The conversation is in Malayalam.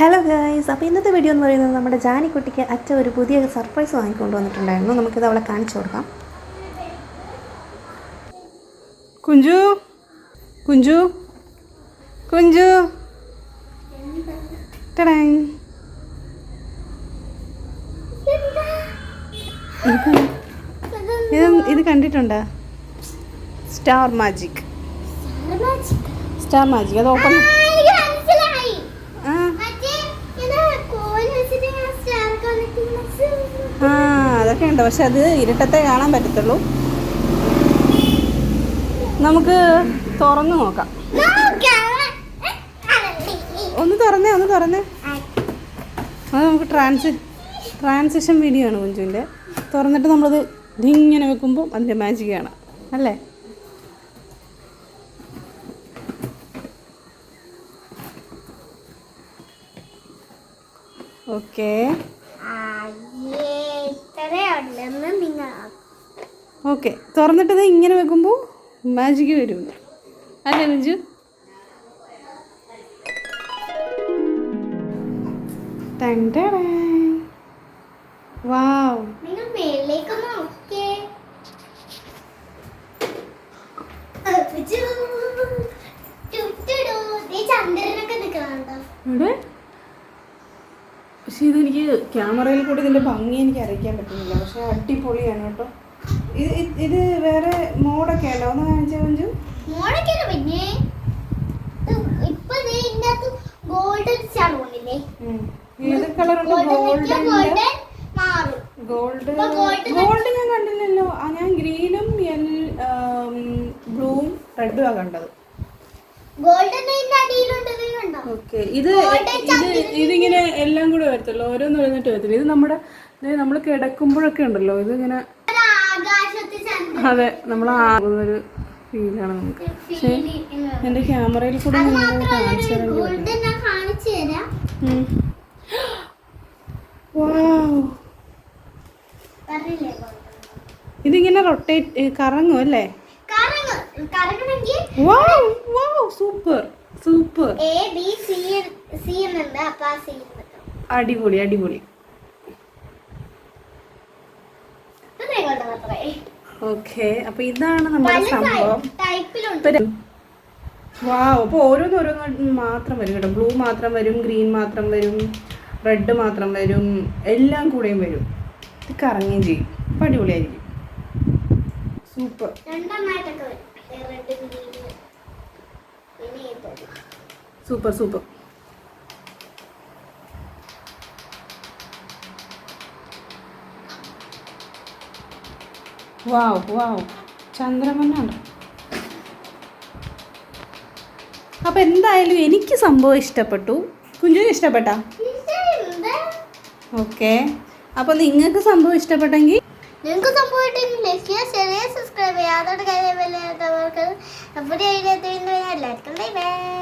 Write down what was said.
ഹലോ ഗൈസ്, അപ്പോൾ ഇന്നത്തെ വീഡിയോ എന്ന് പറയുന്നത് നമ്മുടെ ജാനിക്കുട്ടിക്ക് അച്ഛൻ ഒരു പുതിയ സർപ്രൈസ് വാങ്ങിക്കൊണ്ട് വന്നിട്ടുണ്ടായിരുന്നു. നമുക്കിത് അവളെ കാണിച്ചു കൊടുക്കാം. കുഞ്ചു കുഞ്ചു കുഞ്ചു ഇത് കണ്ടിട്ടുണ്ടോ? സ്റ്റാർ മാജിക് അത് ഓപ്പൺ. അതൊക്കെ ഉണ്ട്, പക്ഷെ അത് ഇരുട്ടത്തെ കാണാൻ പറ്റത്തുള്ളൂ. നമുക്ക് തുറന്നു നോക്കാം. ഒന്ന് തുറന്നേ അത് നമുക്ക് ട്രാൻസിഷൻ വീഡിയോ ആണ് കുഞ്ചുവിൻ്റെ. തുറന്നിട്ട് നമ്മളത് ഇതിങ്ങനെ വെക്കുമ്പോൾ അതിൻ്റെ മാജിക് കാണാം അല്ലേ? ഓക്കെ തുറന്നിട്ടത് ഇങ്ങനെ വെക്കുമ്പോൾ മാജിക് വരും അല്ലേ കുഞ്ചു? വാവ്, പക്ഷെ ഇതെനിക്ക് ക്യാമറയിൽ കൂടി ഇതിൻ്റെ ഭംഗി എനിക്ക് അറിയിക്കാൻ പറ്റുന്നില്ല. പക്ഷെ അടിപൊളിയാണ് കേട്ടോ. ഇത് വേറെ മോഡൊക്കെ ഉണ്ടോ? ഒന്ന് കാണിച്ചാ കുഞ്ചു. ഏത് കളറുണ്ട്? ഗോൾഡ് ഞാൻ കണ്ടില്ലല്ലോ. ഞാൻ ഗ്രീനും ബ്ലൂവും റെഡും ആ കണ്ടത്. ഇതിങ്ങനെ എല്ലാം കൂടെ വരത്തുള്ളൂ, ഓരോന്ന് വന്നിട്ട് വരത്തില്ല. ഇത് നമ്മൾ കിടക്കുമ്പോഴൊക്കെ ഉണ്ടല്ലോ, ഇതിങ്ങനെ അതെ നമ്മൾ ആകുന്നൊരു ഫീലാണ് നമുക്ക്. പക്ഷേ എൻ്റെ ക്യാമറയിൽ കൂടെ കാണിച്ചു തരാൻ. ഇതിങ്ങനെ റൊട്ടേറ്റ് കറങ്ങും അല്ലേ? സൂപ്പർ അടിപൊളി. ഓക്കെ, അപ്പൊ ഇതാണ് നമ്മുടെ സംഭവം. അപ്പൊ ഓരോന്ന് മാത്രം വരും കേട്ടോ. ബ്ലൂ മാത്രം വരും, ഗ്രീൻ മാത്രം വരും, റെഡ് മാത്രം വരും, എല്ലാം കൂടെയും വരും. ഇത് കറങ്ങുകയും ചെയ്യും. അപ്പൊ അടിപൊളിയായിരിക്കും. സൂപ്പർ. വാവ് ചന്ദ്രമണ്ണുണ്ട്. അപ്പൊ എന്തായാലും എനിക്ക് സംഭവം ഇഷ്ടപ്പെട്ടു. കുഞ്ചുവിന് ഇഷ്ടപ്പെട്ടാ? ഓക്കെ, അപ്പൊ നിങ്ങൾക്ക് സംഭവം ഇഷ്ടപ്പെട്ടെങ്കിൽ സബ്സ്ക്രൈബ് ചെയ്യാം. അതോടെ കാര്യം എല്ലാവർക്കും ബൈ ബൈ.